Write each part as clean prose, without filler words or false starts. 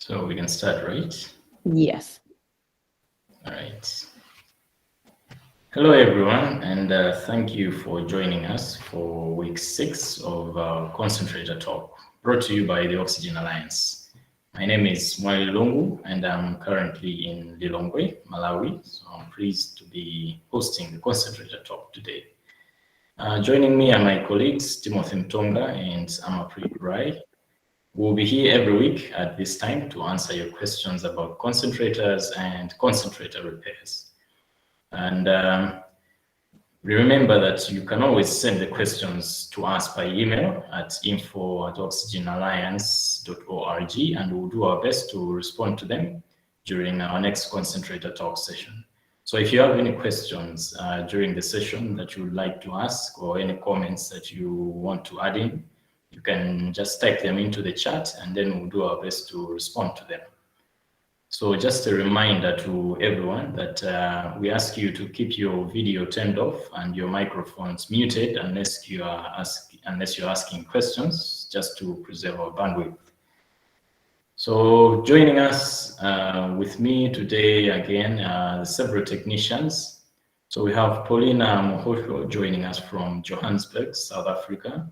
So we can start, right? Yes. All right. Hello, everyone, and thank you for joining us for week 6 of Concentrator Talk, brought to you by the Oxygen Alliance. My name is Mwai Lungu, and I'm currently in Lilongwe, Malawi, so I'm pleased to be hosting the Concentrator Talk today. Joining me are my colleagues, Timothy Mtonga and Amapreet Rai. We'll be here every week at this time to answer your questions about concentrators and concentrator repairs. And remember that you can always send the questions to us by email at info@oxygenalliance.org, and we'll do our best to respond to them during our next concentrator talk session. So if you have any questions during the session that you would like to ask, or any comments that you want to add in, you can just type them into the chat, and then we'll do our best to respond to them. So just a reminder to everyone that we ask you to keep your video turned off and your microphones muted unless you're asking questions, just to preserve our bandwidth. So joining us with me today again, several technicians. So we have Paulina Mohosho joining us from Johannesburg, South Africa.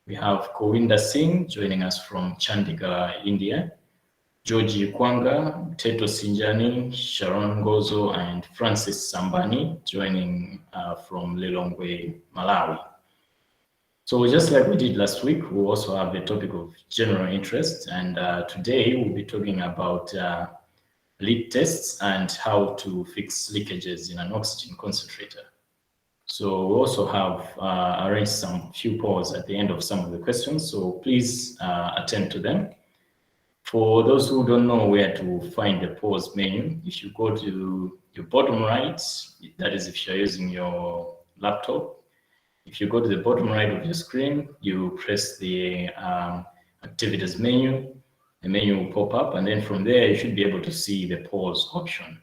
We have Kowinda Singh joining us from Chandigarh, India. Georgie Kwanga, Teto Sinjani, Sharon Gozo, and Francis Sambani joining from Lilongwe, Malawi. So just like we did last week, we also have the topic of general interest, and today we'll be talking about leak tests and how to fix leakages in an oxygen concentrator. So we also have arranged some few polls at the end of some of the questions, so please attend to them. For those who don't know where to find the pause menu, if you go to your bottom right, that is if you're using your laptop, if you go to the bottom right of your screen, you press the activities menu, the menu will pop up, and then from there you should be able to see the pause option.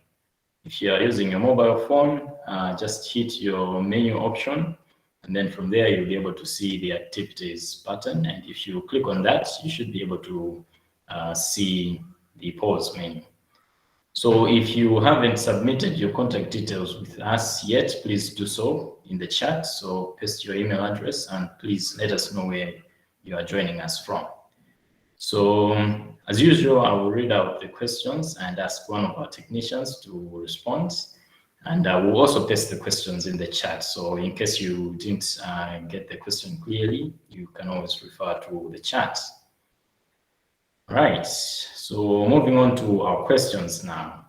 If you are using your mobile phone, just hit your menu option, and then from there you'll be able to see the activities button, and if you click on that, you should be able to see the pause menu. So if you haven't submitted your contact details with us yet, please do so in the chat. So paste your email address and please let us know where you are joining us from. So as usual, I will read out the questions and ask one of our technicians to respond. And I will also paste the questions in the chat. So in case you didn't get the question clearly, you can always refer to the chat. Right, so moving on to our questions now.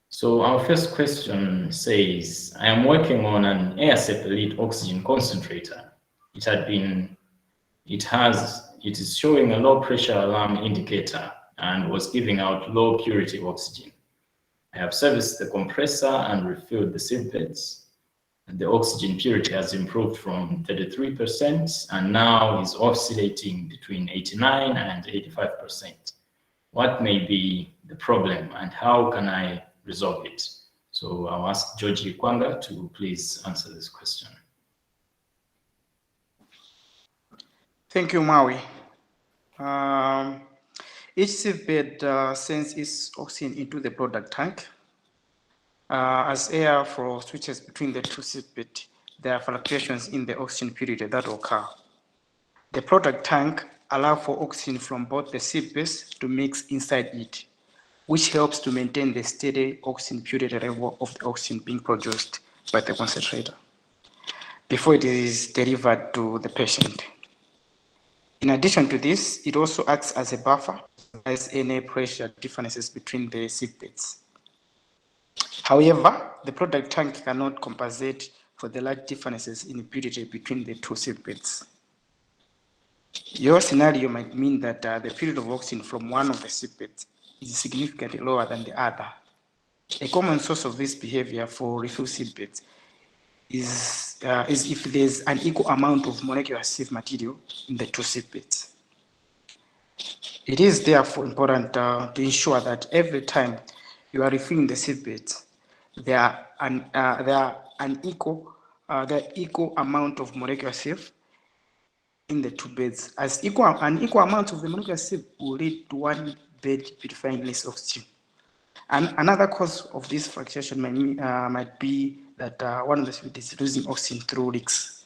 So our first question says, I am working on an AirSep Elite oxygen concentrator. It is showing a low pressure alarm indicator and was giving out low purity oxygen. I have serviced the compressor and refilled the sieve beds. The oxygen purity has improved from 33% and now is oscillating between 89 and 85%. What may be the problem and how can I resolve it? So I'll ask Georgie Kwanga to please answer this question. Thank you, Maui. Each sieve bed sends its oxygen into the product tank. As air flow switches between the two sieve beds, there are fluctuations in the oxygen purity that occur. The product tank allows for oxygen from both the sieve beds to mix inside it, which helps to maintain the steady oxygen purity level of the oxygen being produced by the concentrator before it is delivered to the patient. In addition to this, it also acts as a buffer as any pressure differences between the sieve beds. However, the product tank cannot compensate for the large differences in purity between the two sieve beds. Your scenario might mean that the purity of oxygen from one of the sieve beds is significantly lower than the other. A common source of this behavior for refill sieve beds is if there's an equal amount of molecular sieve material in the two sieve beds. It is therefore important to ensure that every time you are refilling the sieve beds, there are an equal amount of molecular sieve in the two beds, as an equal amount of the molecular sieve will lead to one bed purifying less oxygen. And another cause of this fluctuation might be that one of the spigots is losing oxygen through leaks.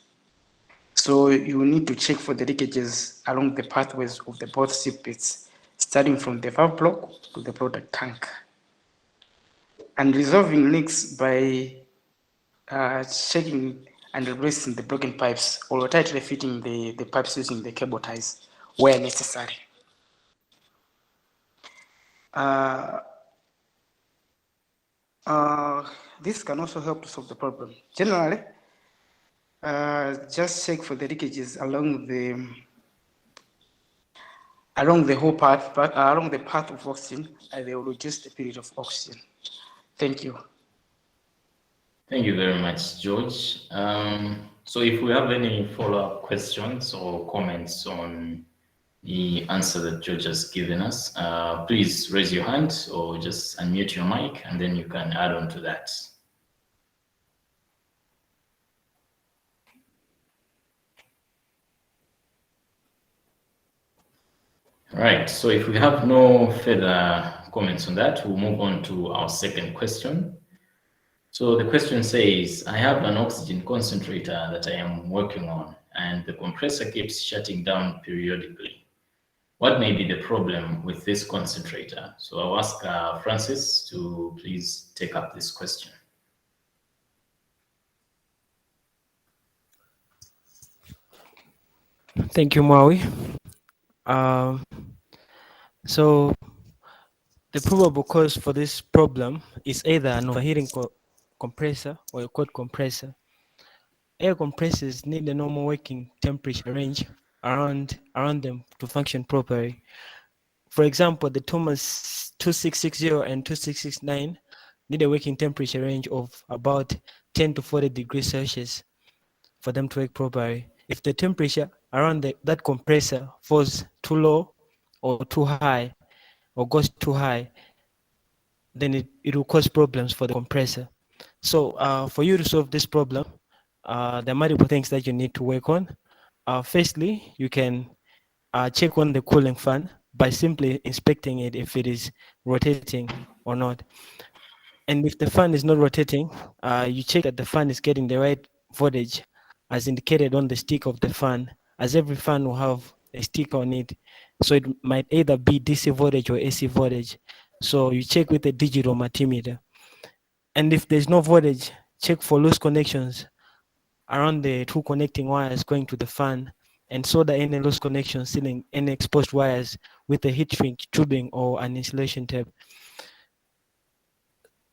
So you need to check for the leakages along the pathways of the both seabeds, starting from the valve block to the product tank. And resolving leaks by checking and replacing the broken pipes or tightly fitting the pipes using the cable ties where necessary. This can also help to solve the problem. Generally, just check for the leakages along the whole path, but along the path of oxygen, and they will reduce the period of oxygen. Thank you. Thank you very much, George. So if we have any follow-up questions or comments on the answer that George has given us, please raise your hand or just unmute your mic and then you can add on to that. All right, so if we have no further comments on that, we'll move on to our second question. So the question says, I have an oxygen concentrator that I am working on and the compressor keeps shutting down periodically. What may be the problem with this concentrator? So I'll ask Francis to please take up this question. Thank you, Maui. So the probable cause for this problem is either an overheating compressor or a cold compressor. Air compressors need a normal working temperature range around them to function properly. For example, the Thomas 2660 and 2669 need a working temperature range of about 10 to 40 degrees Celsius for them to work properly. If the temperature around that compressor falls too low or too high or goes too high, then it will cause problems for the compressor. So for you to solve this problem, there are multiple things that you need to work on. Firstly, you can check on the cooling fan by simply inspecting it if it is rotating or not. And if the fan is not rotating, you check that the fan is getting the right voltage as indicated on the stick of the fan, as every fan will have a sticker on it. So it might either be DC voltage or AC voltage. So you check with a digital multimeter. And if there's no voltage, check for loose connections around the two connecting wires going to the fan and solder any loose connections, sealing any exposed wires with a heat shrink tubing or an insulation tape.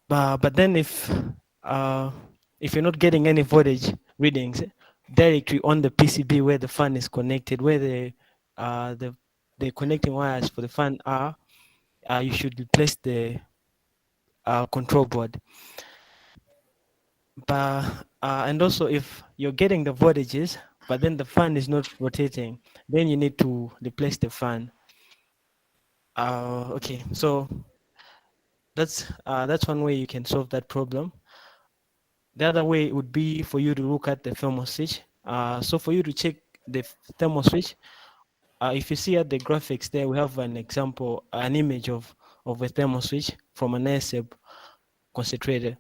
But then if you're not getting any voltage readings directly on the PCB where the fan is connected, where the connecting wires for the fan are, you should replace the control board. But and also if you're getting the voltages, but then the fan is not rotating, then you need to replace the fan. Okay, so that's one way you can solve that problem. The other way would be for you to look at the thermal switch. So for you to check the thermal switch, if you see at the graphics there, we have an example, an image of a thermal switch from an ASEP concentrator.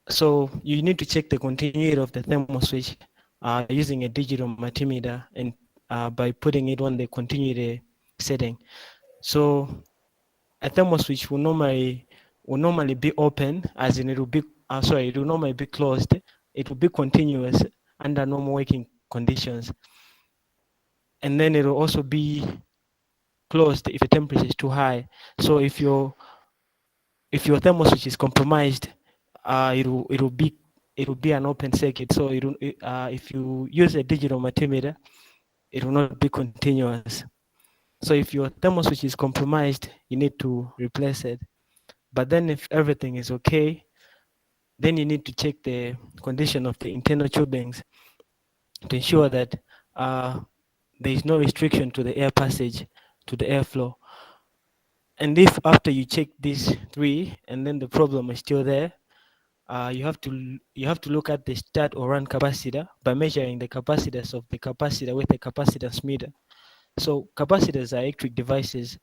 So you need to check the continuity of the thermal switch using a digital multimeter and by putting it on the continuity setting. So a thermal switch will normally be open, as in it will be it will normally be closed. It will be continuous under normal working conditions, and then it will also be closed if the temperature is too high. So if your thermal switch is compromised, it will be an open circuit. So if you use a digital multimeter, it will not be continuous. So if your thermal switch is compromised, you need to replace it. But then if everything is okay, then you need to check the condition of the internal tubings to ensure that there is no restriction to the air passage, to the airflow. And if after you check these three and then the problem is still there, you have to look at the start or run capacitor by measuring the capacitance of the capacitor with a capacitance meter. So capacitors are electric devices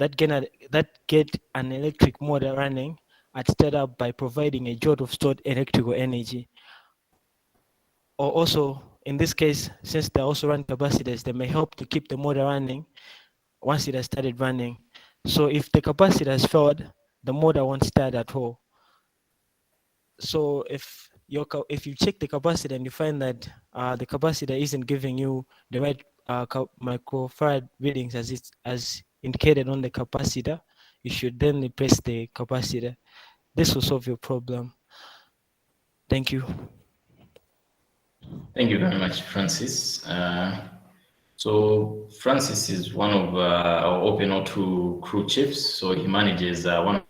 that get an electric motor running at startup by providing a jolt of stored electrical energy. Or also, in this case, since they also run capacitors, they may help to keep the motor running once it has started running. So if the capacitor has failed, the motor won't start at all. So if you check the capacitor and you find that the capacitor isn't giving you the right microfarad readings as indicated on the capacitor, you should then replace the capacitor. This will solve your problem. Thank you. Thank you very much, Francis. So Francis is one of our Open02 crew chiefs. So he manages one.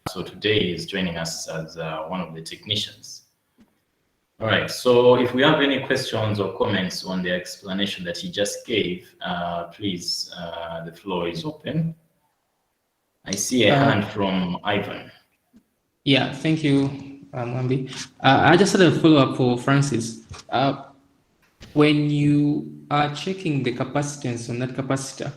So today he's joining us as one of the technicians. All right. So if we have any questions or comments on the explanation that he just gave, please, the floor is open. I see a hand from Ivan. Yeah, thank you, Wambi. I just had a follow-up for Francis. When you are checking the capacitance on that capacitor,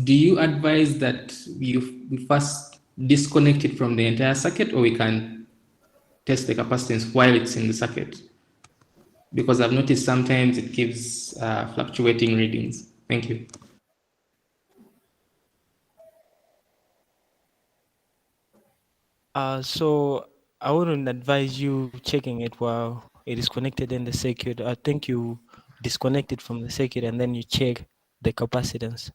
do you advise that we first disconnect it from the entire circuit, or we can test the capacitance while it's in the circuit? Because I've noticed sometimes it gives fluctuating readings. Thank you. So I wouldn't advise you checking it while it is connected in the circuit. I think you disconnect it from the circuit and then you check the capacitance.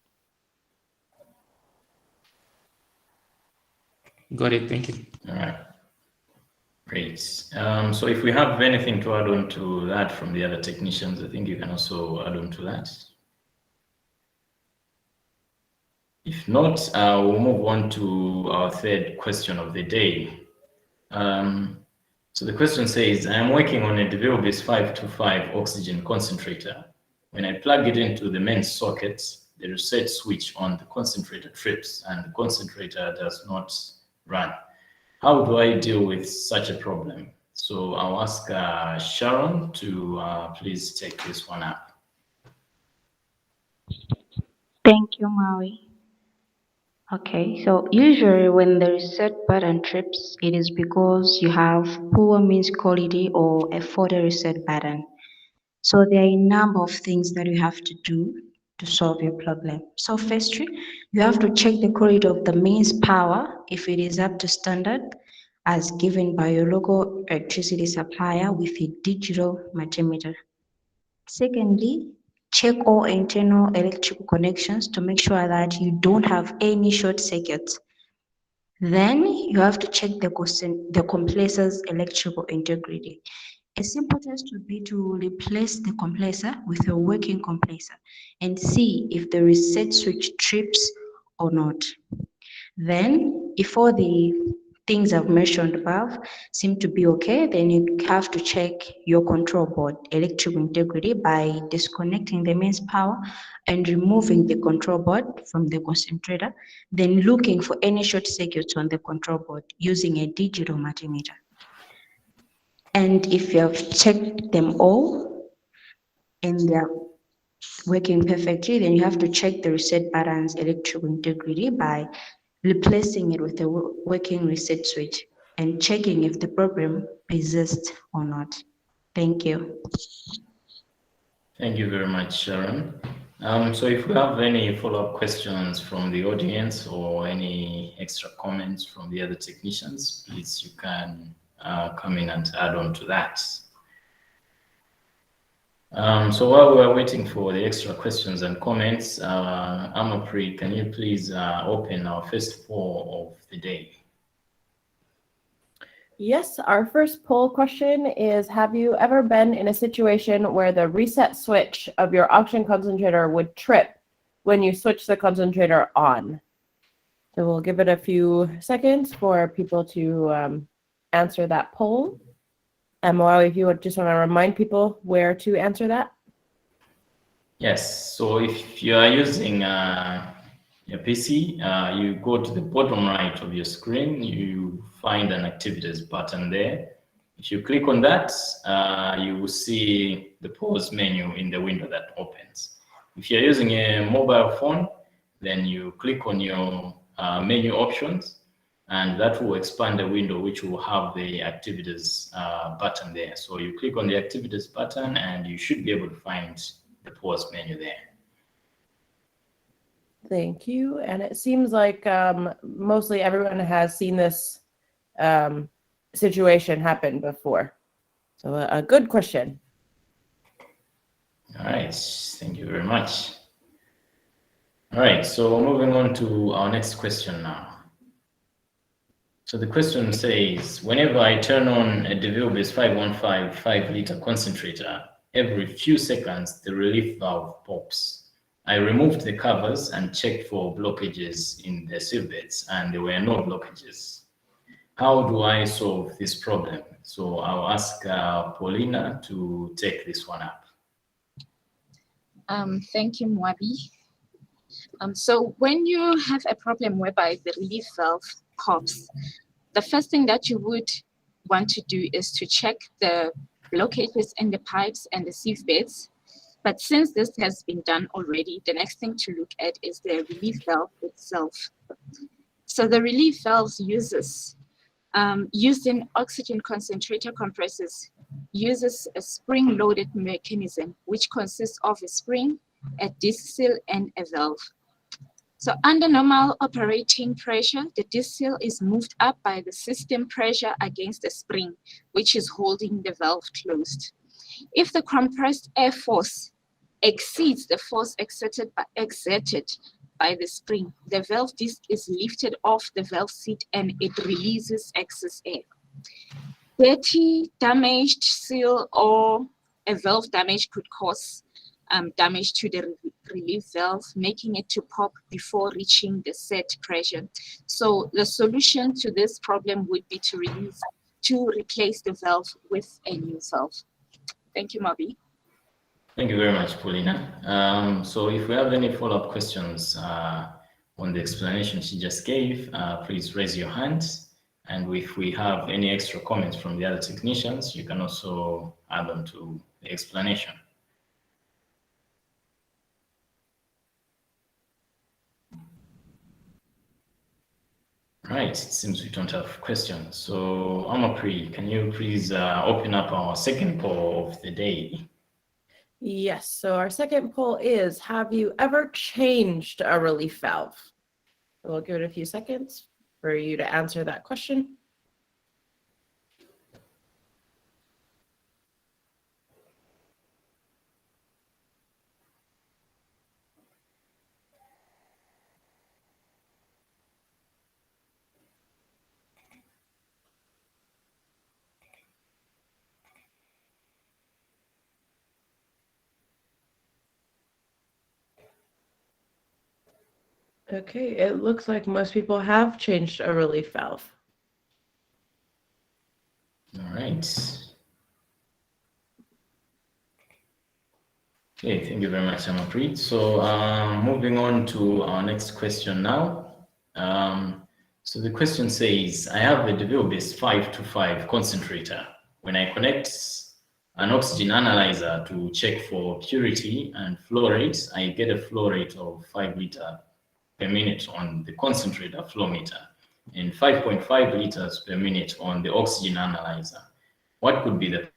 Got it. Thank you. All right. Great. So if we have anything to add on to that from the other technicians, I think you can also add on to that. If not, we'll move on to our third question of the day. So the question says, I am working on a DeVilbiss 525 oxygen concentrator. When I plug it into the main socket, the reset switch on the concentrator trips and the concentrator does not run. How do I deal with such a problem? So I'll ask Sharon to please take this one up. Thank you, Maui. Okay, so usually when the reset button trips, it is because you have poor means quality or a faulty reset button. So there are a number of things that you have to do to solve your problem. So firstly, you have to check the quality of the mains power if it is up to standard as given by your local electricity supplier with a digital multimeter. Secondly, check all internal electrical connections to make sure that you don't have any short circuits. Then you have to check the compressor's electrical integrity. A simple test would be to replace the compressor with a working compressor and see if the reset switch trips or not. Then, if all the things I've mentioned above seem to be okay, then you have to check your control board electrical integrity by disconnecting the mains power and removing the control board from the concentrator, then looking for any short circuits on the control board using a digital multimeter. And if you have checked them all and they're working perfectly, then you have to check the reset button's electrical integrity by replacing it with a working reset switch and checking if the problem persists or not. Thank you. Thank you very much, Sharon. So if we have any follow-up questions from the audience or any extra comments from the other technicians, please, you can come in and add on to that. So while we're waiting for the extra questions and comments, Amapri, can you please open our first poll of the day? Yes, our first poll question is, have you ever been in a situation where the reset switch of your oxygen concentrator would trip when you switch the concentrator on? So we'll give it a few seconds for people to answer that poll. Moawi, if you would just want to remind people where to answer that. Yes, so if you are using your PC, you go to the bottom right of your screen, you find an activities button there. If you click on that, you will see the pause menu in the window that opens. If you're using a mobile phone, then you click on your menu options, and that will expand the window which will have the activities button there. So you click on the activities button and you should be able to find the pause menu there. Thank you. And it seems like mostly everyone has seen this situation happen before. So a good question. All right, thank you very much. All right, so moving on to our next question now. So the question says, whenever I turn on a DeVilbiss 515 5-liter concentrator, every few seconds the relief valve pops. I removed the covers and checked for blockages in the sieve beds, and there were no blockages. How do I solve this problem? So I'll ask Paulina to take this one up. Thank you, Mwabi. So when you have a problem whereby the relief valve pops, the first thing that you would want to do is to check the blockages in the pipes and the sieve beds. But since this has been done already, the next thing to look at is the relief valve itself. So the relief valves used in oxygen concentrator compressors uses a spring-loaded mechanism, which consists of a spring, a disc seal, and a valve. So under normal operating pressure, the disc seal is moved up by the system pressure against the spring, which is holding the valve closed. If the compressed air force exceeds the force exerted by the spring, the valve disc is lifted off the valve seat and it releases excess air. Dirty, damaged seal, or a valve damage could cause damage to the relief valve, making it to pop before reaching the set pressure. So the solution to this problem would be to replace the valve with a new valve. Thank you, Mabi. Thank you very much, Paulina. So if we have any follow-up questions on the explanation she just gave, please raise your hand. And if we have any extra comments from the other technicians, you can also add them to the explanation. Right, it seems we don't have questions. So Amapri, can you please open up our second poll of the day? Yes, so our second poll is, have you ever changed a relief valve? We'll give it a few seconds for you to answer that question. Okay, it looks like most people have changed a relief valve. All right. Okay, thank you very much, Amapreet. So moving on to our next question now. So the question says, I have a DeVilbiss 525 concentrator. When I connect an oxygen analyzer to check for purity and flow rates, I get a flow rate of 5 liters per minute on the concentrator flow meter and 5.5 liters per minute on the oxygen analyzer. What could be the?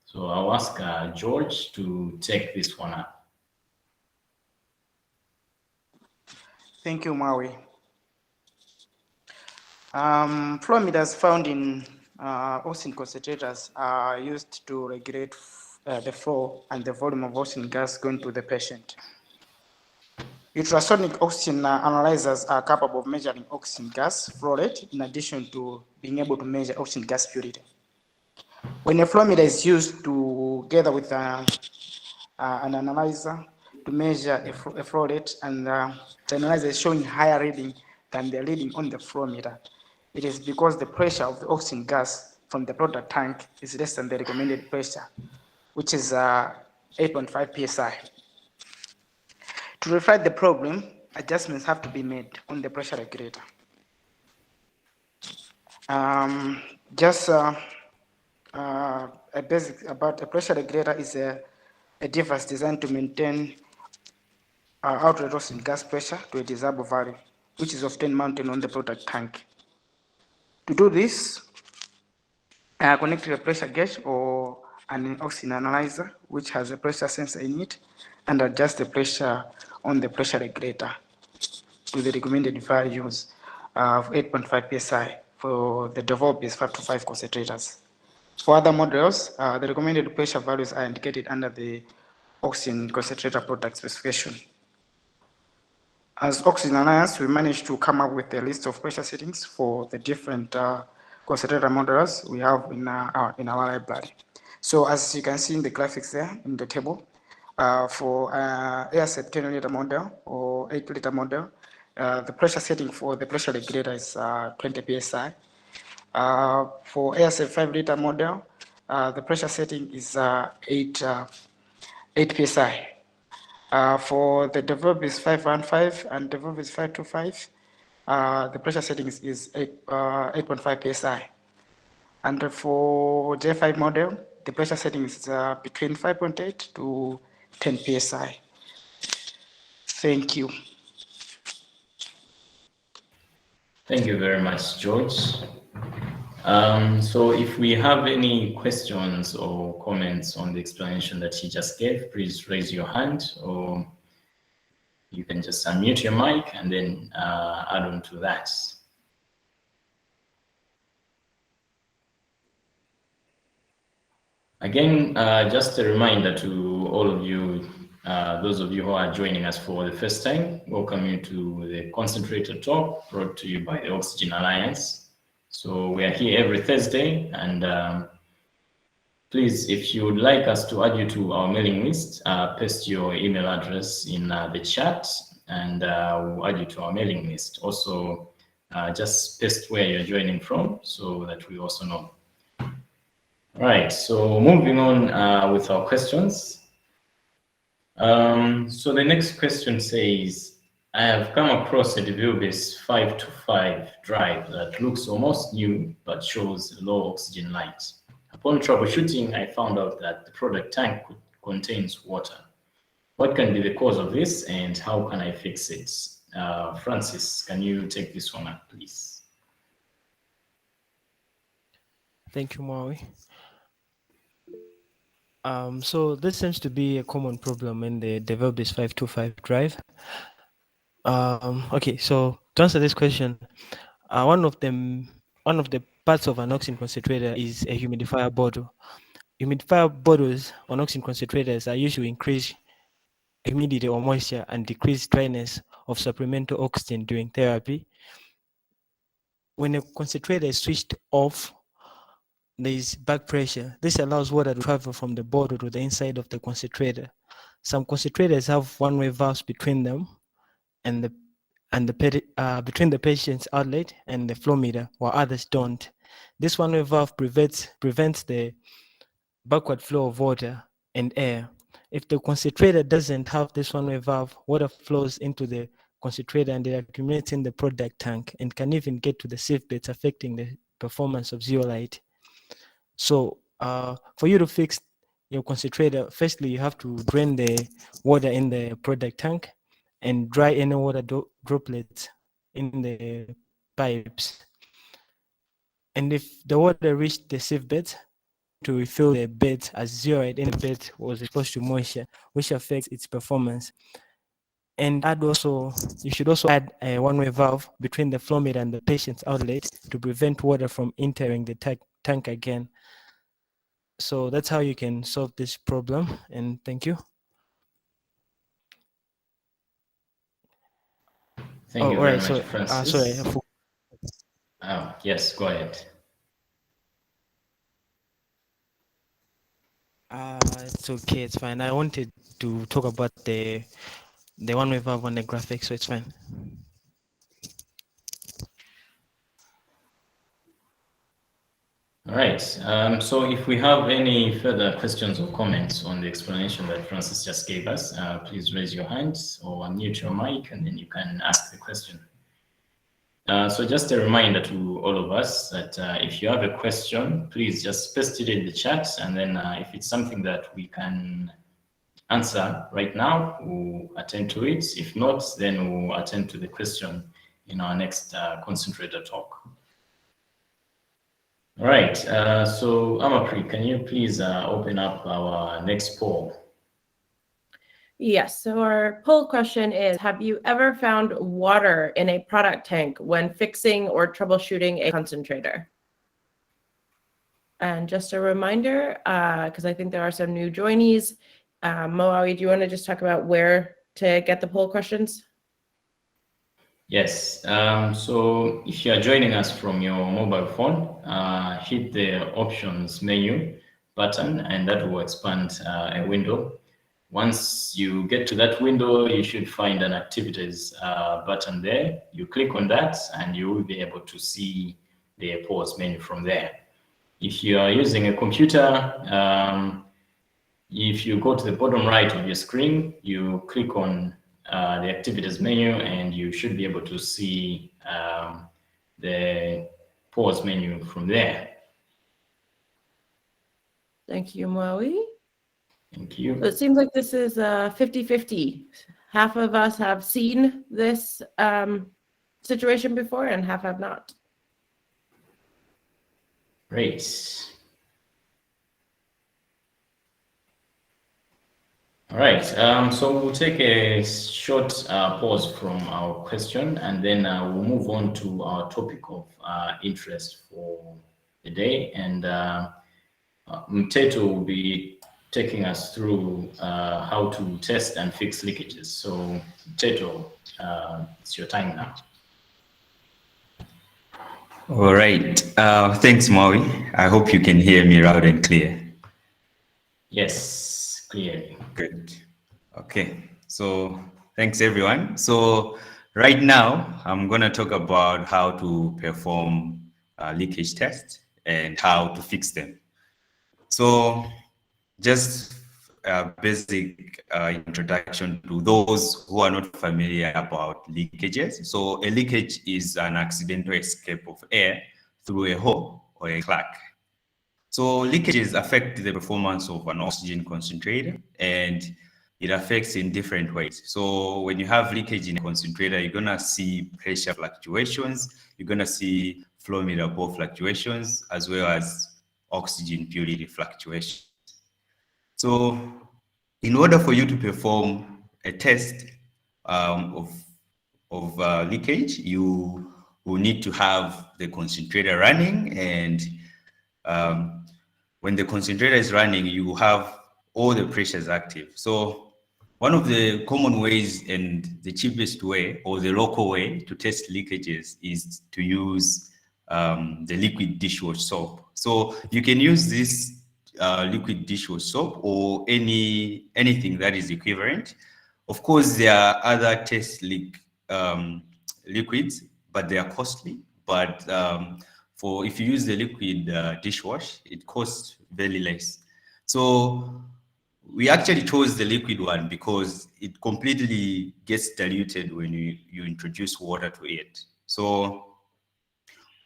So I'll ask George to take this one up. Thank you, Maui. Flow meters found in oxygen concentrators are used to regulate the flow and the volume of oxygen gas going to the patient. Ultrasonic oxygen analyzers are capable of measuring oxygen gas flow rate in addition to being able to measure oxygen gas purity. When a flow meter is used together with an analyzer to measure a flow rate and the analyzer is showing higher reading than the reading on the flow meter, it is because the pressure of the oxygen gas from the product tank is less than the recommended pressure, which is 8.5 psi. To reflect the problem, adjustments have to be made on the pressure regulator. A basic about a pressure regulator is a device designed to maintain outlet oxygen gas pressure to a desirable value, which is often mounted on the product tank. To do this, connect a pressure gauge or an oxygen analyzer, which has a pressure sensor in it, and adjust the pressure on the pressure regulator to the recommended values of 8.5 psi for the developed 525 concentrators. For other models, the recommended pressure values are indicated under the oxygen concentrator product specification. As Oxygen Alliance, we managed to come up with a list of pressure settings for the different concentrator models we have in our library. So as you can see in the graphics there in the table, for airset 10-liter model or 8-liter model, the pressure setting for the pressure regulator is 20 psi. For airset 5-liter model, the pressure setting is 8 psi. For the Developis 515 and Developis 525, the pressure setting is 8.5 psi. And for J5 model, the pressure setting is between 5.8 to 10 psi. Thank you. Thank you very much, George. So if we have any questions or comments on the explanation that he just gave, please raise your hand, or you can just unmute your mic and then add on to that. Again, just a reminder to all of you, those of you who are joining us for the first time, welcome you to the Concentrator Talk brought to you by the Oxygen Alliance. So we are here every Thursday, and please, if you would like us to add you to our mailing list, paste your email address in the chat, and we'll add you to our mailing list. Also, just paste where you're joining from so that we also know. All right, so moving on with our questions. So the next question says, I have come across a Developis 525 drive that looks almost new but shows low oxygen light. Upon troubleshooting, I found out that the product tank contains water. What can be the cause of this, and how can I fix it? Francis, can you take this one up, please? Thank you, Maui. So this seems to be a common problem in the Developis 525 drive. Okay, so to answer this question, one of the parts of an oxygen concentrator is a humidifier bottle. Humidifier bottles on oxygen concentrators are used to increase humidity or moisture and decrease dryness of supplemental oxygen during therapy. When a concentrator is switched off, there is back pressure. This allows water to travel from the bottle to the inside of the concentrator. Some concentrators have one-way valves between them and between the patient's outlet and the flow meter, while others don't. This one-way valve prevents the backward flow of water and air. If the concentrator doesn't have this one-way valve, water flows into the concentrator and it accumulates in the product tank and can even get to the sieve beds, affecting the performance of zeolite. So for you to fix your concentrator, firstly, you have to drain the water in the product tank and dry any water droplets in the pipes. And if the water reached the sieve beds, to refill the bed as zeolite in the bed was exposed to moisture, which affects its performance. And you should also add a one-way valve between the flow meter and the patient's outlet to prevent water from entering the tank again. So that's how you can solve this problem, and thank you. Thank you very much, Francis. Sorry. Yes, go ahead. It's okay, it's fine. I wanted to talk about the one-way valve on the graphic, so it's fine. All right, so if we have any further questions or comments on the explanation that Francis just gave us, please raise your hand or unmute your mic and then you can ask the question. So just a reminder to all of us that if you have a question, please just paste it in the chat, and then if it's something that we can answer right now, we'll attend to it. If not, then we'll attend to the question in our next concentrator talk. All right, so Amapri, can you please open up our next poll? Yes, so our poll question is, have you ever found water in a product tank when fixing or troubleshooting a concentrator? And just a reminder, because I think there are some new joinees, Moawi, do you want to just talk about where to get the poll questions? Yes, so if you are joining us from your mobile phone, hit the options menu button and that will expand a window. Once you get to that window, you should find an activities button there. You click on that and you will be able to see the pause menu from there. If you are using a computer, if you go to the bottom right of your screen, you click on the activities menu and you should be able to see the pause menu from there. Thank you, Moawi. Thank you. So it seems like this is 50-50. Half of us have seen this situation before and half have not. Great. All right, so we'll take a short pause from our question and then we'll move on to our topic of interest for the day. And Mteto will be taking us through how to test and fix leakages. So Mteto, it's your time now. All right, thanks, Maui. I hope you can hear me loud and clear. Yes, clearly. Good. Okay, so thanks everyone. So right now, I'm gonna talk about how to perform leakage tests and how to fix them. So just a basic introduction to those who are not familiar about leakages. So a leakage is an accidental escape of air through a hole or a crack. So leakages affect the performance of an oxygen concentrator and it affects in different ways. So when you have leakage in a concentrator, you're gonna see pressure fluctuations, you're gonna see flow meter bore fluctuations, as well as oxygen purity fluctuations. So in order for you to perform a test of leakage, you will need to have the concentrator running, and when the concentrator is running, you have all the pressures active. So one of the common ways and the cheapest way or the local way to test leakages is to use the liquid dishwash soap. So you can use this liquid dishwash soap or anything that is equivalent. Of course, there are other test liquids, but they are costly. But for if you use the liquid dishwash, it costs very less. So we actually chose the liquid one because it completely gets diluted when you introduce water to it. So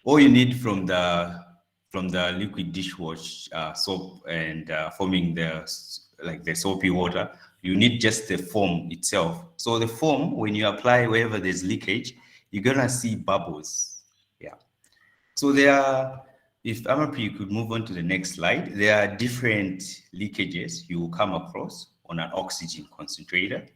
all you need from the liquid dishwash soap and forming the soapy water, you need just the foam itself. So the foam, when you apply wherever there's leakage, you're gonna see bubbles. Yeah. So there are, if Amapi, you could move on to the next slide, there are different leakages you will come across on an oxygen concentrator.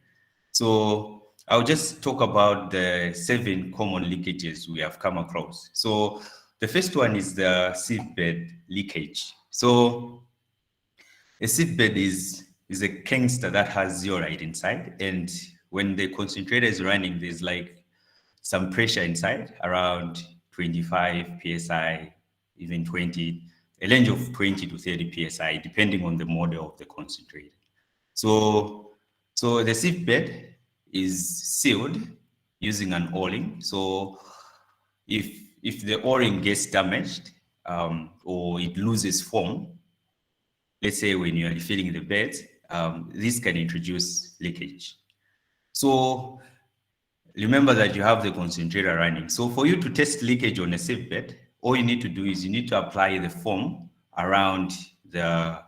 So I'll just talk about the 7 common leakages we have come across. So the first one is the sieve bed leakage. So a sieve bed is a canister that has zeolite inside, and when the concentrator is running, there's like some pressure inside, around 25 psi, even 20, a range of 20 to 30 psi, depending on the model of the concentrator. So the sieve bed is sealed using an O-ring. So if the O-ring gets damaged or it loses foam, let's say when you're refilling the bed, this can introduce leakage. So remember that you have the concentrator running. So for you to test leakage on a sieve bed, all you need to do is you need to apply the foam around the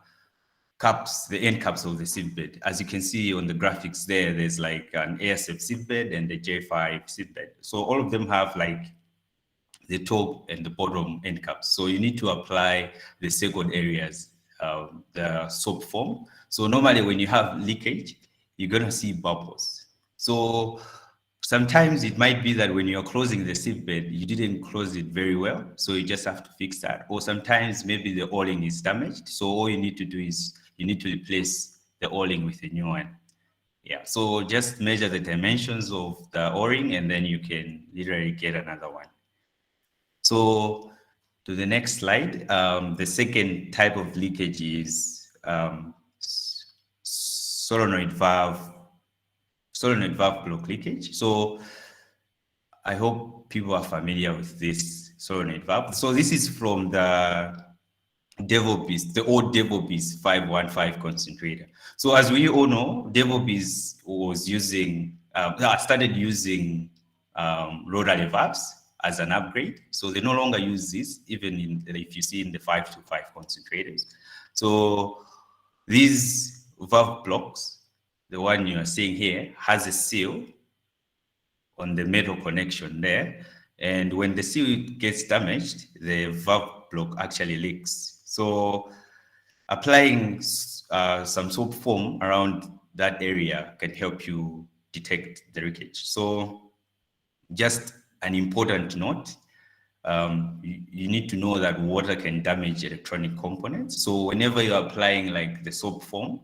caps, the end caps of the seedbed. As you can see on the graphics there, there's like an ASF seedbed and the J5 seedbed. So all of them have like the top and the bottom end caps. So you need to apply the second areas, the soap form. So normally when you have leakage, you're gonna see bubbles. So sometimes it might be that when you're closing the seedbed, you didn't close it very well. So you just have to fix that. Or sometimes maybe the O-ring is damaged. So all you need to do is you need to replace the O-ring with a new one. Yeah, so just measure the dimensions of the O-ring and then you can literally get another one. So to the next slide, the second type of leakage is solenoid valve block leakage. So I hope people are familiar with this solenoid valve. So this is from the DevOps, the old DevOps 515 concentrator. So as we all know, DevOps was using, started using rotary valves as an upgrade. So they no longer use this, even if you see in the 525 concentrators. So these valve blocks, the one you are seeing here, has a seal on the metal connection there. And when the seal gets damaged, the valve block actually leaks. So applying some soap foam around that area can help you detect the leakage. So just an important note, you need to know that water can damage electronic components. So whenever you're applying like the soap foam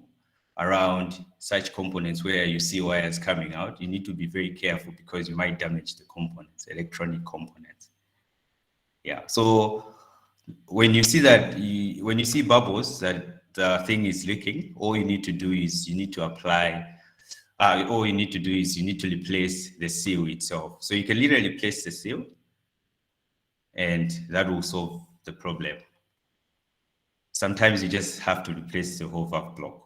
around such components where you see wires coming out, you need to be very careful because you might damage the components, electronic components. Yeah, so when you see that, when you see bubbles that the thing is leaking, all you need to do is you need to apply, all you need to do is you need to replace the seal itself. So you can literally replace the seal and that will solve the problem. Sometimes you just have to replace the whole valve block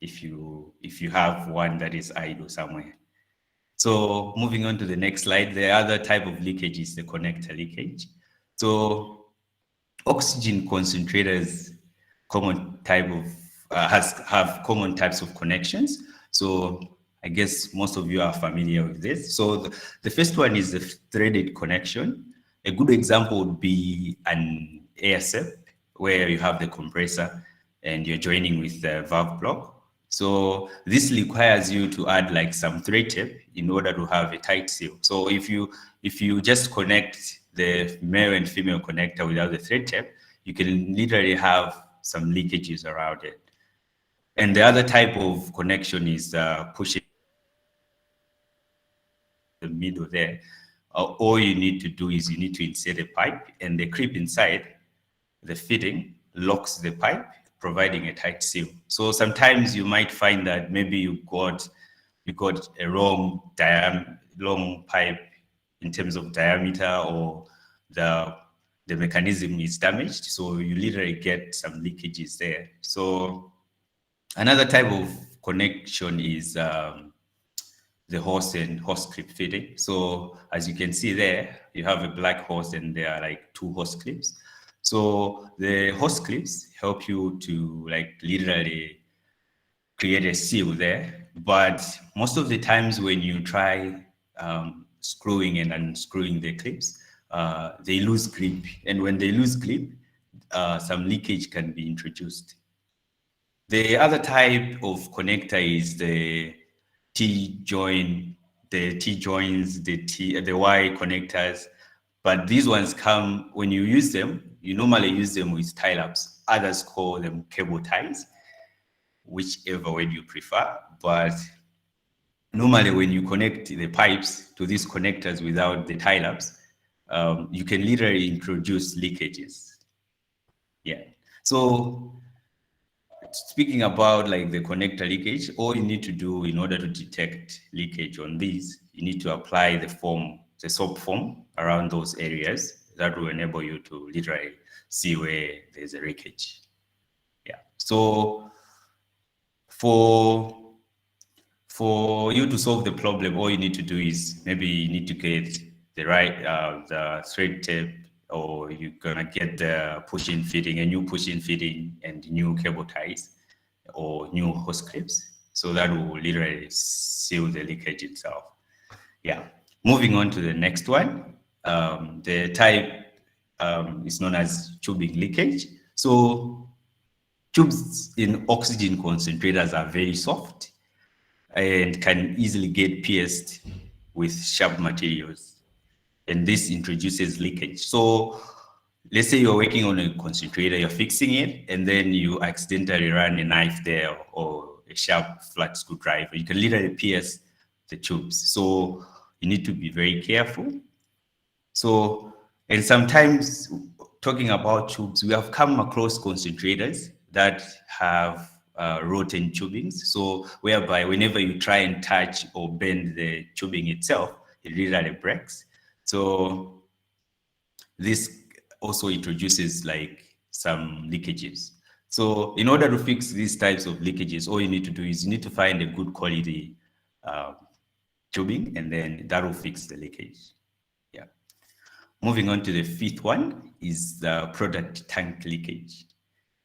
if you have one that is idle somewhere. So moving on to the next slide, the other type of leakage is the connector leakage. So oxygen concentrators common type of have common types of connections. So I guess most of you are familiar with this. So the first one is the threaded connection. A good example would be an ASF where you have the compressor and you're joining with the valve block. So this requires you to add like some thread tape in order to have a tight seal. So if you just connect the male and female connector without the thread tape, you can literally have some leakages around it. And the other type of connection is pushing the middle there. All you need to do is you need to insert a pipe and the clip inside the fitting locks the pipe, providing a tight seal. So sometimes you might find that maybe you got a long pipe in terms of diameter, or the mechanism is damaged. So you literally get some leakages there. So another type of connection is the hose and hose clip fitting. So as you can see there, you have a black hose and there are like 2 hose clips. So the hose clips help you to like literally create a seal there. But most of the times when you try screwing and unscrewing the clips, they lose grip. And when they lose grip, some leakage can be introduced. The other type of connector is the T-joins, the Y connectors. But these ones come, when you use them, you normally use them with tie-ups. Others call them cable ties, whichever way you prefer. But normally when you connect the pipes to these connectors without the tie-ups, you can literally introduce leakages. Yeah. So speaking about like the connector leakage, all you need to do in order to detect leakage on these, you need to apply the soap foam around those areas. That will enable you to literally see where there's a leakage. Yeah. So for you to solve the problem, all you need to do is maybe you need to get the right the thread tape, or you're gonna get the push-in fitting, a new push-in fitting and new cable ties. or new hose clips. So that will literally seal the leakage itself. Yeah. Moving on to the next one. The type is known as tubing leakage. So tubes in oxygen concentrators are very soft and can easily get pierced with sharp materials. And this introduces leakage. So let's say you're working on a concentrator, you're fixing it, and then you accidentally run a knife there or a sharp flat screwdriver. You can literally pierce the tubes. So you need to be very careful. So, and sometimes talking about tubes, we have come across concentrators that have rotten tubings. So whereby whenever you try and touch or bend the tubing itself, it literally breaks. So this also introduces like some leakages. So in order to fix these types of leakages, all you need to do is you need to find a good quality tubing, and then that will fix the leakage. Yeah. Moving on to the fifth one is the product tank leakage.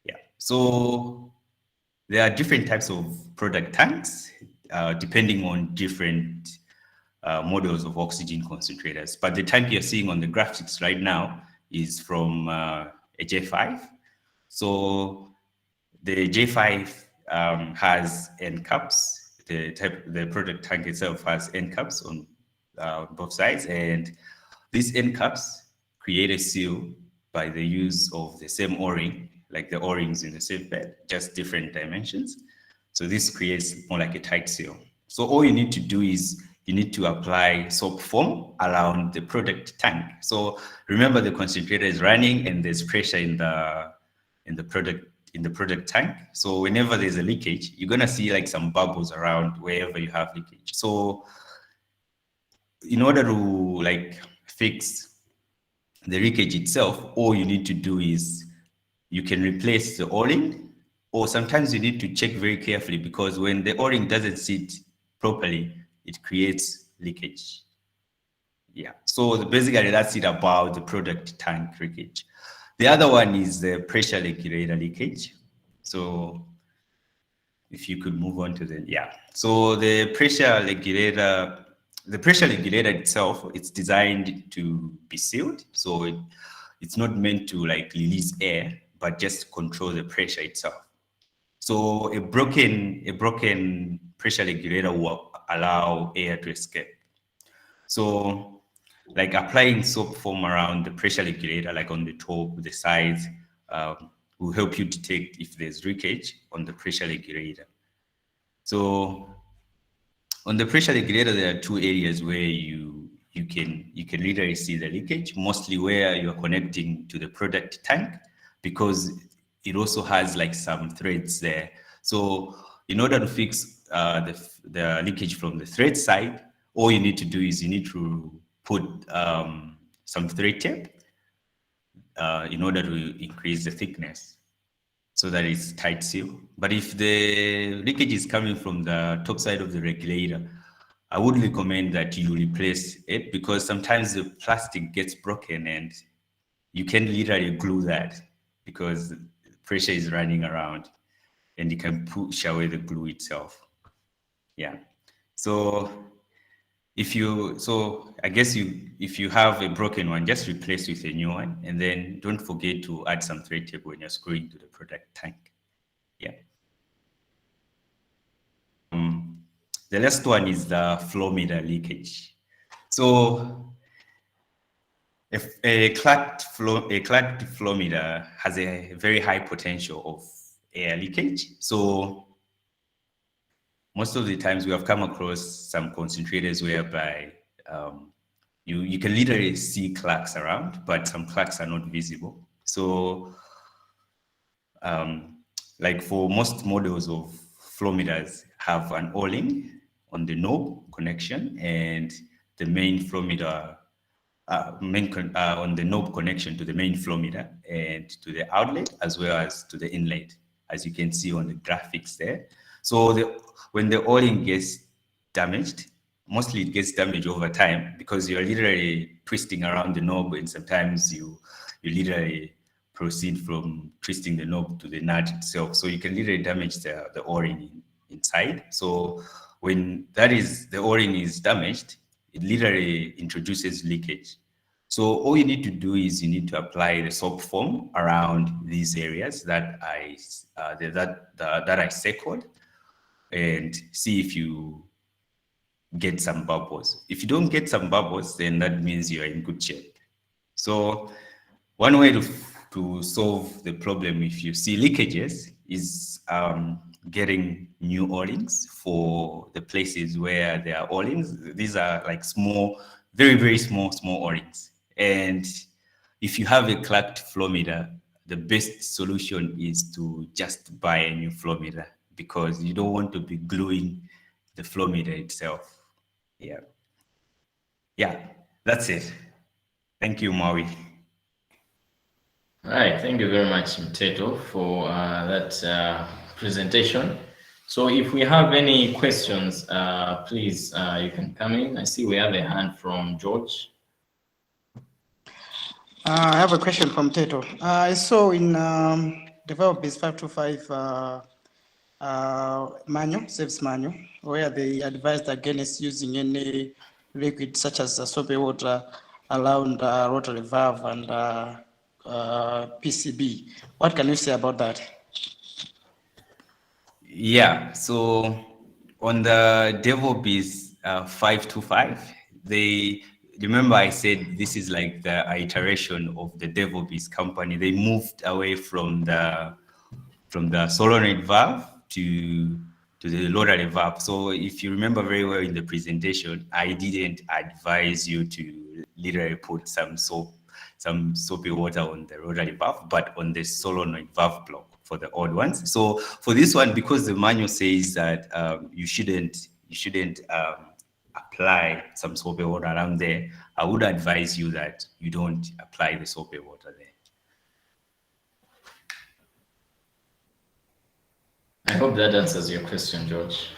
Yeah. So there are different types of product tanks depending on different models of oxygen concentrators. But the tank you're seeing on the graphics right now is from a J5. So the J5 has end caps. The product tank itself has end caps on both sides, and these end caps create a seal by the use of the same O-ring, like the O-rings in the Sieve bed, just different dimensions. So this creates more like a tight seal. So all you need to do is you need to apply soap foam around the product tank. So remember, the concentrator is running and there's pressure in the product tank. So whenever there's a leakage, you're gonna see like some bubbles around wherever you have leakage. So in order to like fix the leakage itself, all you need to do is you can replace the O-ring, or sometimes you need to check very carefully, because when the O-ring doesn't sit properly, it creates leakage. Yeah, so basically that's it about the product tank leakage. The other one is the pressure regulator leakage. So if you could move on to the, yeah. So the pressure regulator itself, it's designed to be sealed. So it's not meant to like release air, but just control the pressure itself. So a broken pressure regulator will allow air to escape. So like applying soap foam around the pressure regulator, like on the top, the sides, will help you detect if there's leakage on the pressure regulator. So on the pressure regulator, there are two areas where you can literally see the leakage, mostly where you're connecting to the product tank, because it also has like some threads there. So in order to fix the leakage from the thread side, all you need to do is you need to put some thread tape in order to increase the thickness so that it's tight seal. But if the leakage is coming from the top side of the regulator, I would recommend that you replace it, because sometimes the plastic gets broken and you can literally glue that because pressure is running around and you can push away the glue itself. Yeah. So if you have a broken one, just replace with a new one, and then don't forget to add some thread tape when you're screwing to the product tank. Yeah. The last one is the flow meter leakage. So if a clogged flow meter has a very high potential of air leakage. So most of the times we have come across some concentrators whereby you can literally see clocks around, but some clocks are not visible. So like for most models of flow meters have an O-ring on the knob connection and the main flow meter on the knob connection to the main flow meter and to the outlet, as well as to the inlet, as you can see on the graphics there. So when the O-ring gets damaged, mostly it gets damaged over time because you're literally twisting around the knob, and sometimes you literally proceed from twisting the knob to the nut itself. So you can literally damage the O-ring inside. So when the O-ring is damaged, it literally introduces leakage. So all you need to do is you need to apply the soap foam around these areas that I circled, and see if you get some bubbles. If you don't get some bubbles, then that means you're in good shape. So one way to solve the problem if you see leakages is getting new O-rings for the places where there are O-rings. These are like small, very, very small O-rings. And if you have a cracked flow meter, the best solution is to just buy a new flow meter, because you don't want to be gluing the flow meter itself. Yeah, that's it. Thank you, Maui. All right, thank you very much, Mteto, for that presentation. So if we have any questions, please, you can come in. I see we have a hand from George. I have a question from Teto. I saw in Developers 525 manual, Sieve's manual, where they advised against using any liquid such as soap water around rotary valve and PCB. What can you say about that? Yeah, so on the Developers 525, they remember I said this is like the iteration of the Developers company. They moved away from the solenoid valve to the rotary valve. So if you remember very well in the presentation, I didn't advise you to literally put some soapy water on the rotary valve, but on the solenoid valve block for the odd ones. So for this one, because the manual says that you shouldn't apply some soapy water around there, I would advise you that you don't apply the soapy water there. I hope that answers your question, George.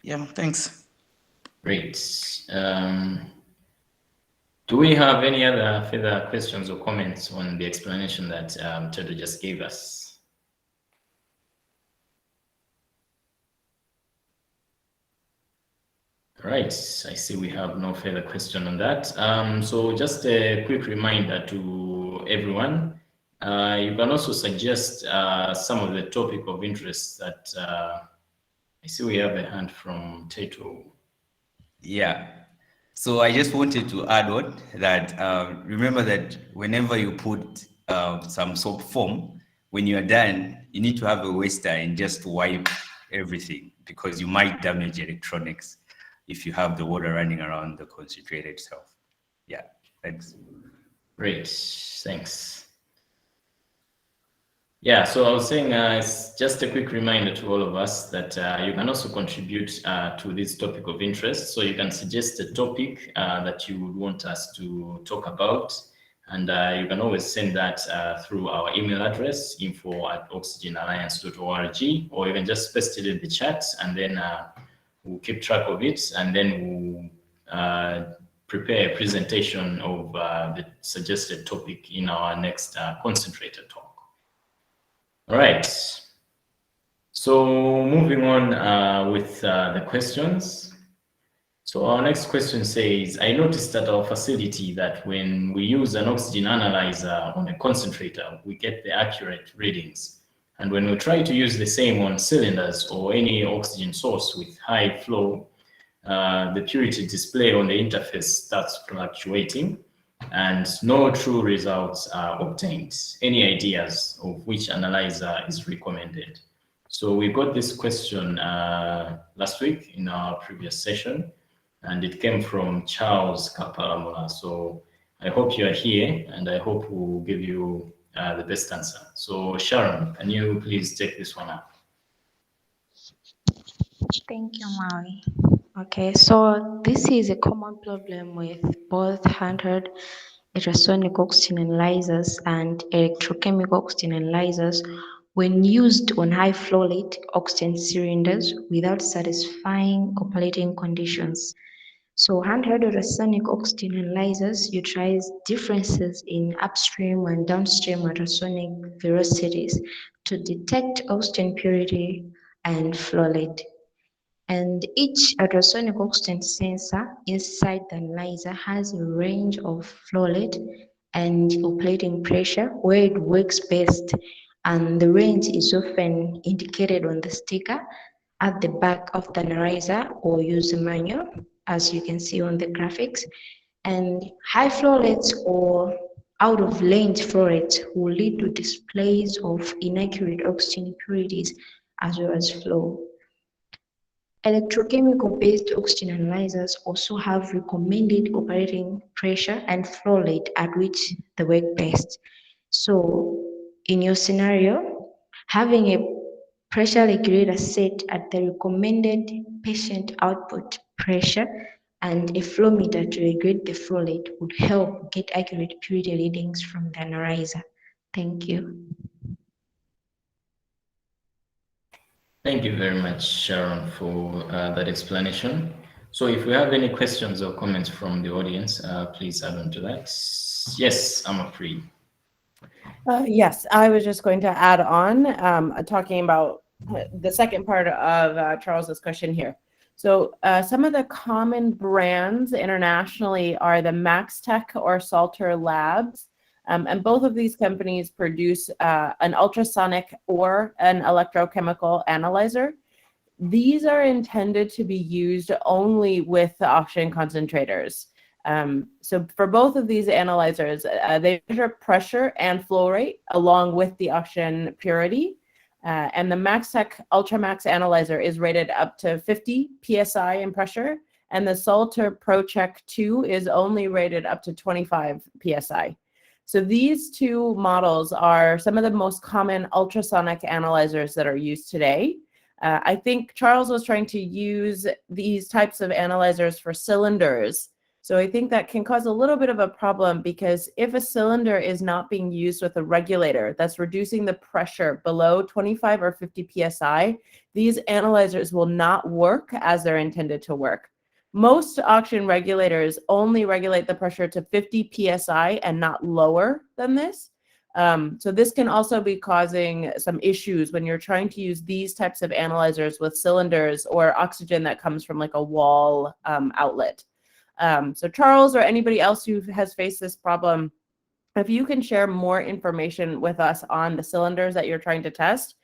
Yeah, thanks. Great. Do we have any other further questions or comments on the explanation that Teto just gave us? All right, I see we have no further question on that. So just a quick reminder to everyone, you can also suggest some of the topic of interest that I see we have a hand from Teto. Yeah. So I just wanted to add on that remember that whenever you put some soap foam, when you are done, you need to have a waster and just wipe everything, because you might damage electronics if you have the water running around the concentrator itself. Yeah, thanks. Great, thanks. Yeah, so I was saying it's just a quick reminder to all of us that you can also contribute to this topic of interest. So you can suggest a topic that you would want us to talk about, and you can always send that through our email address, info@oxygenalliance.org, or you can just paste it in the chat, and then we'll keep track of it, and then we'll prepare a presentation of the suggested topic in our next concentrator talk. All right, so moving on with the questions. So our next question says, I noticed at our facility that when we use an oxygen analyzer on a concentrator, we get the accurate readings. And when we try to use the same on cylinders or any oxygen source with high flow, the purity display on the interface starts fluctuating, and no true results are obtained. Any ideas of which analyzer is recommended? So we got this question last week in our previous session, and it came from Charles Kapalamula. So I hope you are here, and I hope we'll give you the best answer. So Sharon, can you please take this one up? Thank you, Maui. Okay, so this is a common problem with both handheld ultrasonic oxygen analyzers and electrochemical oxygen analyzers when used on high flow rate oxygen cylinders without satisfying operating conditions. So handheld ultrasonic oxygen analyzers utilize differences in upstream and downstream ultrasonic velocities to detect oxygen purity and flow rate. And each ultrasonic oxygen sensor inside the analyzer has a range of flow rate and operating pressure where it works best, and the range is often indicated on the sticker at the back of the analyzer or user manual, as you can see on the graphics. And high flow rates or out of range flow rates will lead to displays of inaccurate oxygen impurities as well as flow. Electrochemical-based oxygen analyzers also have recommended operating pressure and flow rate at which they work best. So in your scenario, having a pressure regulator set at the recommended patient output pressure and a flow meter to regulate the flow rate would help get accurate purity readings from the analyzer. Thank you. Thank you very much, Sharon, for that explanation. So if we have any questions or comments from the audience, please add on to that. Yes, I'm free. Yes, I was just going to add on, talking about the second part of Charles's question here. So some of the common brands internationally are the MaxTech or Salter Labs. And both of these companies produce an ultrasonic or an electrochemical analyzer. These are intended to be used only with the oxygen concentrators. So for both of these analyzers, they measure pressure and flow rate along with the oxygen purity. And the MaxTech UltraMax analyzer is rated up to 50 psi in pressure, and the Salter ProCheck 2 is only rated up to 25 psi. So these two models are some of the most common ultrasonic analyzers that are used today. I think Charles was trying to use these types of analyzers for cylinders. So I think that can cause a little bit of a problem, because if a cylinder is not being used with a regulator that's reducing the pressure below 25 or 50 psi, these analyzers will not work as they're intended to work. Most oxygen regulators only regulate the pressure to 50 psi and not lower than this. So this can also be causing some issues when you're trying to use these types of analyzers with cylinders or oxygen that comes from like a wall outlet. So Charles or anybody else who has faced this problem, if you can share more information with us on the cylinders that you're trying to test,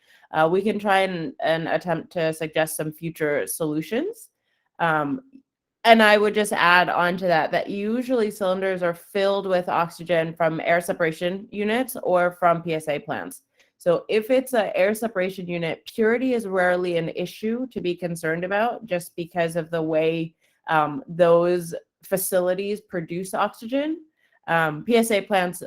we can try and attempt to suggest some future solutions. And I would just add on to that usually cylinders are filled with oxygen from air separation units or from PSA plants. So if it's an air separation unit, purity is rarely an issue to be concerned about, just because of the way those facilities produce oxygen. PSA plants,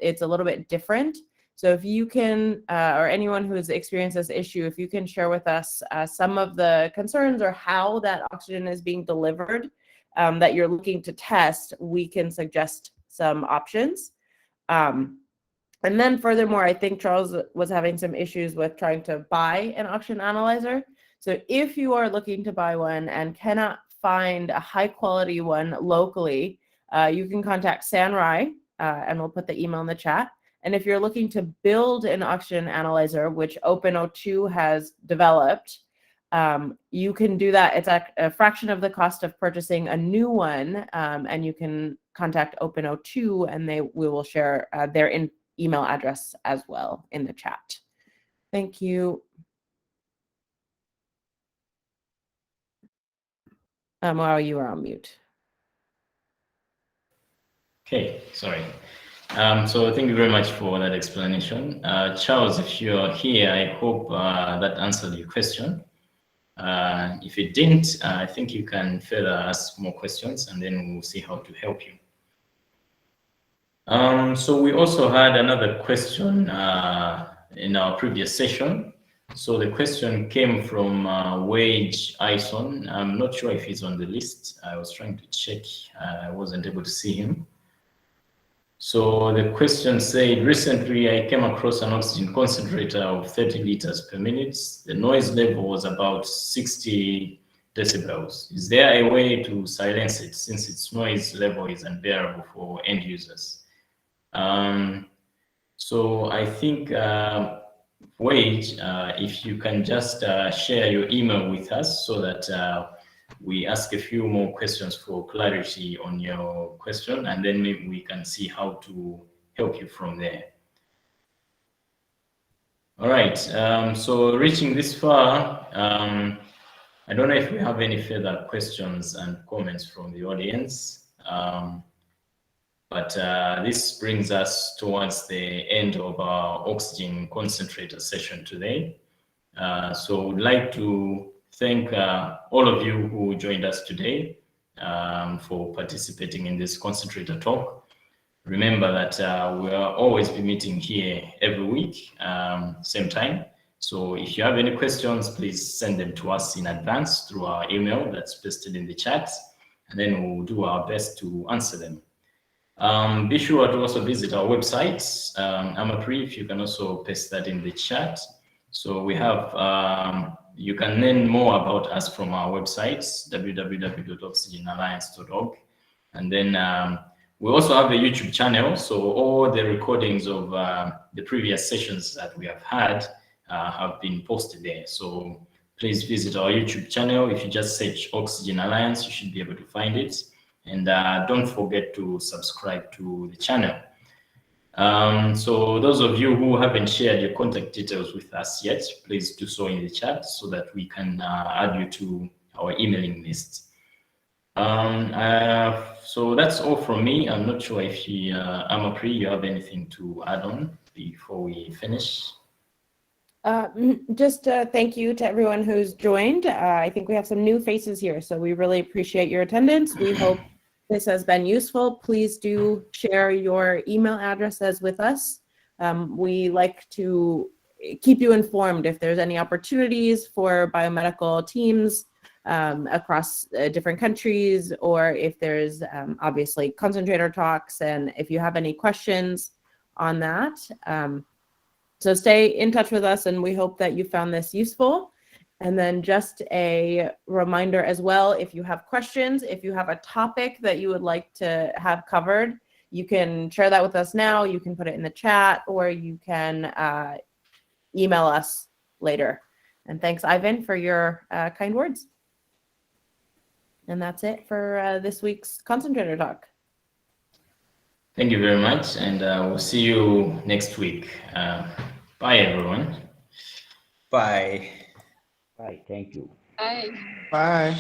it's a little bit different. So if you can, or anyone who has experienced this issue, if you can share with us some of the concerns or how that oxygen is being delivered that you're looking to test, we can suggest some options. And then furthermore, I think Charles was having some issues with trying to buy an oxygen analyzer. So if you are looking to buy one and cannot find a high quality one locally, you can contact Sanrai, and we'll put the email in the chat. And if you're looking to build an oxygen analyzer, which OpenO2 has developed, you can do that. It's a fraction of the cost of purchasing a new one, and you can contact OpenO2, and we will share their email address as well in the chat. Thank you. Mauro, you are on mute. Okay, sorry. So thank you very much for that explanation. Charles, if you're here, I hope that answered your question. If it didn't, I think you can further ask more questions, and then we'll see how to help you. So we also had another question in our previous session. So the question came from Wage Ison. I'm not sure if he's on the list. I was trying to check. I wasn't able to see him. So the question said, recently I came across an oxygen concentrator of 30 liters per minute. The noise level was about 60 decibels. Is there a way to silence it since its noise level is unbearable for end users? So I think, Wade, if you can just share your email with us so that we ask a few more questions for clarity on your question, and then maybe we can see how to help you from there. All right, so reaching this far, I don't know if we have any further questions and comments from the audience, but this brings us towards the end of our oxygen concentrator session today. So we'd like to thank all of you who joined us today for participating in this concentrator talk. Remember that we will always be meeting here every week, same time. So if you have any questions, please send them to us in advance through our email that's pasted in the chat, and then we'll do our best to answer them. Be sure to also visit our website, Amapri, if you can also paste that in the chat. So we have, you can learn more about us from our websites, www.oxygenalliance.org. And then we also have a YouTube channel. So all the recordings of the previous sessions that we have had have been posted there. So please visit our YouTube channel. If you just search Oxygen Alliance, you should be able to find it. And don't forget to subscribe to the channel. So those of you who haven't shared your contact details with us yet, please do so in the chat so that we can add you to our emailing list. So that's all from me. I'm not sure if you, Amapri, you have anything to add on before we finish. Just thank you to everyone who's joined. I think we have some new faces here, so we really appreciate your attendance. We hope this has been useful. Please do share your email addresses with us. We like to keep you informed if there's any opportunities for biomedical teams across different countries, or if there's obviously concentrator talks, and if you have any questions on that. So stay in touch with us, and we hope that you found this useful. And then just a reminder as well, if you have questions, if you have a topic that you would like to have covered, you can share that with us now. You can put it in the chat, or you can email us later. And thanks, Ivan, for your kind words. And that's it for this week's Concentrator Talk. Thank you very much, and we'll see you next week. Bye, everyone. Bye. Bye. Thank you. Bye. Bye.